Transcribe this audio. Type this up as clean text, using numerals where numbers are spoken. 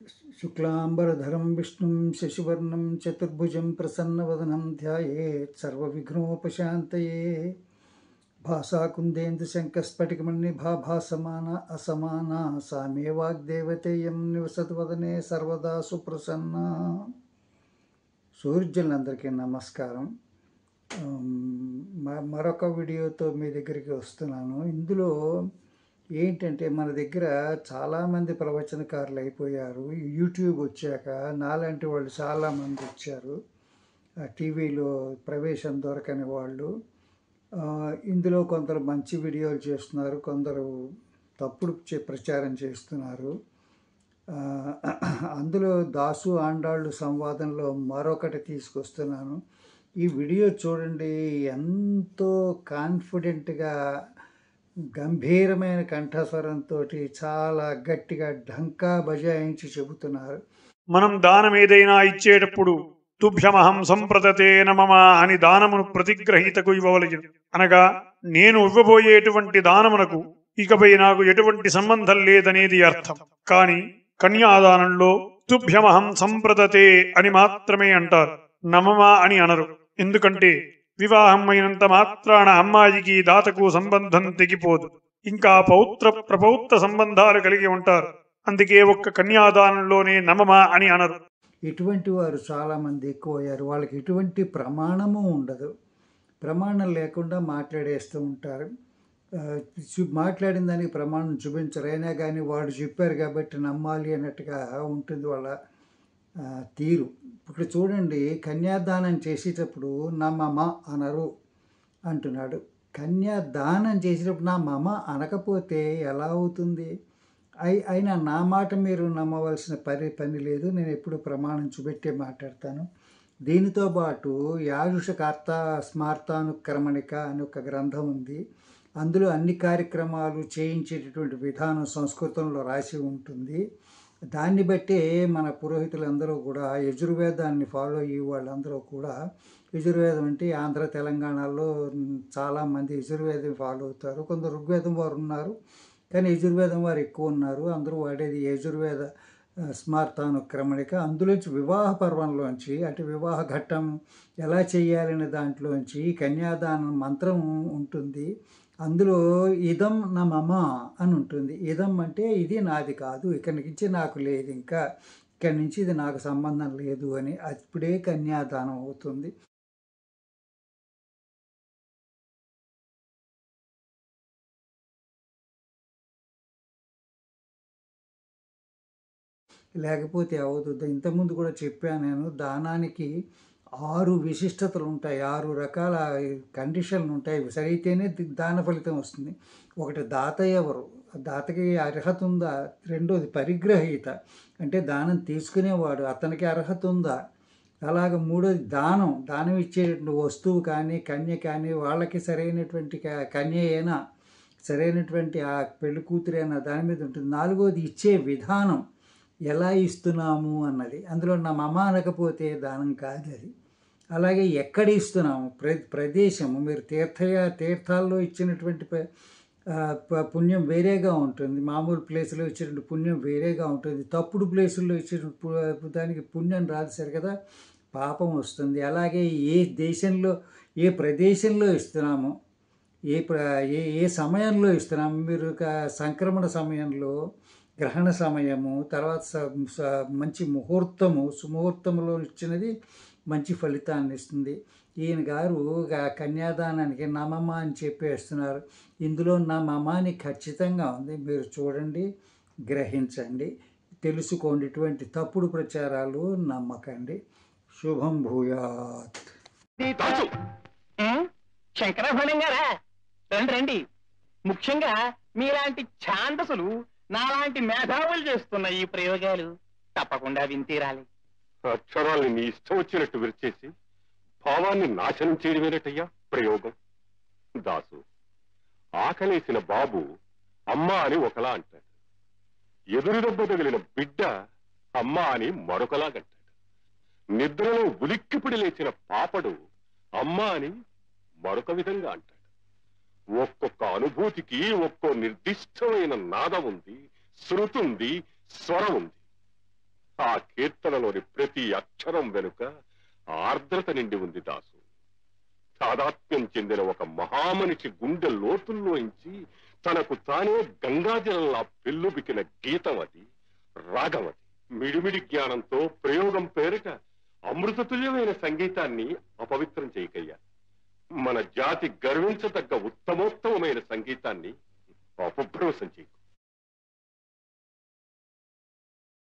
शुक्लांबरधरं विष्णुं शशिवर्णं चतुर्भुजं प्रसन्नवदनं ध्यायेत् सर्वविघ्नोपशान्तये भासाकुन्देन्दुशङ्खस्फटिकमणिनिभा भासमाना असमाना सा मे वाग्देवतेयं निवसतु वदने सर्वदा सुप्रसन्ना। సూర్యులందరికీ నమస్కారం. మరొక వీడియోతో మీ దగ్గరికి వస్తున్నాను. ఇందులో ఏంటంటే మన దగ్గర చాలామంది ప్రవచనకారులు అయిపోయారు. యూట్యూబ్ వచ్చాక నాలాంటి వాళ్ళు చాలామంది వచ్చారు. టీవీలో ప్రవేశం దొరకని వాళ్ళు. ఇందులో కొందరు మంచి వీడియోలు చేస్తున్నారు, కొందరు తప్పుడు ప్రచారం చేస్తున్నారు. అందులో దాసు ఆండాళ్ళు సంవాదంలో మరొకటి తీసుకొస్తున్నాను. ఈ వీడియో చూడండి. ఎంతో కాన్ఫిడెంట్గా గంభీరమైన కంఠస్వరంతో చాలా గట్టిగా ఢంకా బజాయించి చెబుతున్నారు. మనం దానం ఏదైనా ఇచ్చేటప్పుడు తుభ్యమహం సంప్రదతే నమమ అని దానమును ప్రతిగ్రహీతకు ఇవ్వవలెను. అనగా నేను ఇవ్వబోయేటువంటి దానమునకు ఇకపై నాకు ఎటువంటి సంబంధం లేదనేది అర్థం. కాని కన్యాదానంలో తుభ్యమహం సంప్రదతే అని మాత్రమే అంటారు, నమమ అని అనరు. ఎందుకంటే వివాహం అయినంత మాత్రాన అమ్మాయికి దాతకు సంబంధం తెగిపోదు. ఇంకా పౌత్ర ప్రపౌత్ర సంబంధాలు కలిగి ఉంటారు. అందుకే ఒక్క కన్యాదానంలోనే నమమ అని అనరు. ఇటువంటి వారు చాలామంది ఎక్కువయ్యారు. వాళ్ళకి ఎటువంటి ప్రమాణము ఉండదు. ప్రమాణం లేకుండా మాట్లాడేస్తూ ఉంటారు. మాట్లాడిన దానికి ప్రమాణం చూపించరు. అయినా కానీ వాడు చెప్పారు కాబట్టి నమ్మాలి అన్నట్టుగా ఉంటుంది వాళ్ళ తీరు. ఇప్పుడు చూడండి, కన్యాదానం చేసేటప్పుడు నా మమ అనరు అంటున్నాడు. కన్యాదానం చేసేటప్పుడు నా మమ అనకపోతే ఎలా అవుతుంది? అయినా నా మాట మీరు నమ్మవలసిన పని లేదు. నేను ఎప్పుడు ప్రమాణం చూపెట్టే మాట్లాడతాను. దీనితో పాటు యాజుషకార్త స్మార్తానుక్రమణిక అని ఒక గ్రంథం ఉంది. అందులో అన్ని కార్యక్రమాలు చేయించేటటువంటి విధానం సంస్కృతంలో రాసి ఉంటుంది. దాన్ని బట్టే మన పురోహితులందరూ కూడా యజుర్వేదాన్ని ఫాలో అయ్యే వాళ్ళందరూ కూడా, యజుర్వేదం అంటే ఆంధ్ర తెలంగాణలో చాలామంది యజుర్వేదం ఫాలో అవుతారు. కొందరు ఋగ్వేదం వారు ఉన్నారు, కానీ యజుర్వేదం వారు ఎక్కువ ఉన్నారు. అందరూ వాడేది యజుర్వేద స్మార్తానుక్రమణిక. అందులోంచి వివాహ పర్వంలోంచి, అంటే వివాహ ఘట్టం ఎలా చేయాలనే దాంట్లోంచి కన్యాదానం మంత్రం ఉంటుంది. అందులో ఇదం నా మమ అని ఉంటుంది. ఇదం అంటే ఇది నాది కాదు, ఇక్కడి నుంచి నాకు లేదు, ఇంకా ఇక్కడి నుంచి ఇది నాకు సంబంధం లేదు అని. అప్పుడే కన్యాదానం అవుతుంది. లేకపోతే అవుతుంది. ఇంతకుముందు కూడా చెప్పాను నేను, దానానికి 6 విశిష్టతలు ఉంటాయి, 6 రకాల కండిషన్లు ఉంటాయి. సరైతేనే దాన ఫలితం వస్తుంది. ఒకటి దాత ఎవరు, దాతకి అర్హత ఉందా. రెండోది పరిగ్రహీత, అంటే దానం తీసుకునేవాడు, అతనికి అర్హత ఉందా. అలాగే మూడోది దానం ఇచ్చేటువంటి వస్తువు కానీ కన్య కానీ వాళ్ళకి సరైనటువంటి కన్య అయినా సరైనటువంటి ఆ పెళ్లి కూతురైనా దాని మీద ఉంటుంది. నాలుగోది ఇచ్చే విధానం, ఎలా ఇస్తున్నాము అన్నది. అందులో నా మమ అనకపోతే దానం కాదు అది. అలాగే ఎక్కడ ఇస్తున్నాము, ప్రదేశము. మీరు తీర్థాల్లో ఇచ్చినటువంటి పుణ్యం వేరేగా ఉంటుంది, మామూలు ప్లేసులో ఇచ్చినటువంటి పుణ్యం వేరేగా ఉంటుంది. తప్పుడు ప్లేసుల్లో ఇచ్చిన దానికి పుణ్యం రాదు సరి కదా, పాపం వస్తుంది. అలాగే ఏ దేశంలో ఏ ప్రదేశంలో ఇస్తున్నాము, ఏ సమయంలో ఇస్తున్నాము. మీరు సంక్రమణ సమయంలో, గ్రహణ సమయము, తర్వాత మంచి ముహూర్తము, సుముహూర్తంలో ఇచ్చినది మంచి ఫలితాన్ని ఇస్తుంది. ఈయన గారు కన్యాదానానికి నమమ అని చెప్పేస్తున్నారు. ఇందులో నమమ అని ఖచ్చితంగా ఉంది. మీరు చూడండి, గ్రహించండి, తెలుసుకోండి. ఇటువంటి తప్పుడు ప్రచారాలు నమ్మకండి. శుభం భూయాత్. శంకరభరణం గారా, రండి రండి. ముఖ్యంగా మీలాంటి ఛాందసులు, నాలాంటి మేధావులు చేస్తున్న ఈ ప్రయోగాలు తప్పకుండా వింతీరాలి. అక్షరాల్ని నీ ఇష్టం వచ్చినట్టు విరిచేసి భావాన్ని నాశనం చేయడమేనటయ్యా ప్రయోగం. దాసు, ఆకలేసిన బాబు అమ్మ అని ఒకలా అంటాడు, ఎదురు దెబ్బ తగిలిన బిడ్డ అమ్మ అని మరొకలాగంటాడు, నిద్రలో ఉలిక్కిపిడి లేచిన పాపడు అమ్మ అని మరొక విధంగా అంటాడు. ఒక్కొక్క అనుభూతికి ఒక్కో నిర్దిష్టమైన నాదం ఉంది, శృతుంది, స్వరం ఉంది. ఆ కీర్తనలోని ప్రతి అక్షరం వెనుక ఆర్ద్రత నిండి ఉంది దాసు. తాదాత్మ్యం చెందిన ఒక మహామనిషి గుండె లోతుల్లోంచి తనకు తానే గంగాజలంలా పెళ్ళుబికిన గీతం అది, రాగం అది. మిడిమిడి జ్ఞానంతో ప్రయోగం పేరిట అమృతతుల్యమైన సంగీతాన్ని అపవిత్రం చేయకయ్యా. మన జాతి గర్వించదగ్గ ఉత్తమోత్తమైన సంగీతాన్ని అపభ్రంశం చేయకు.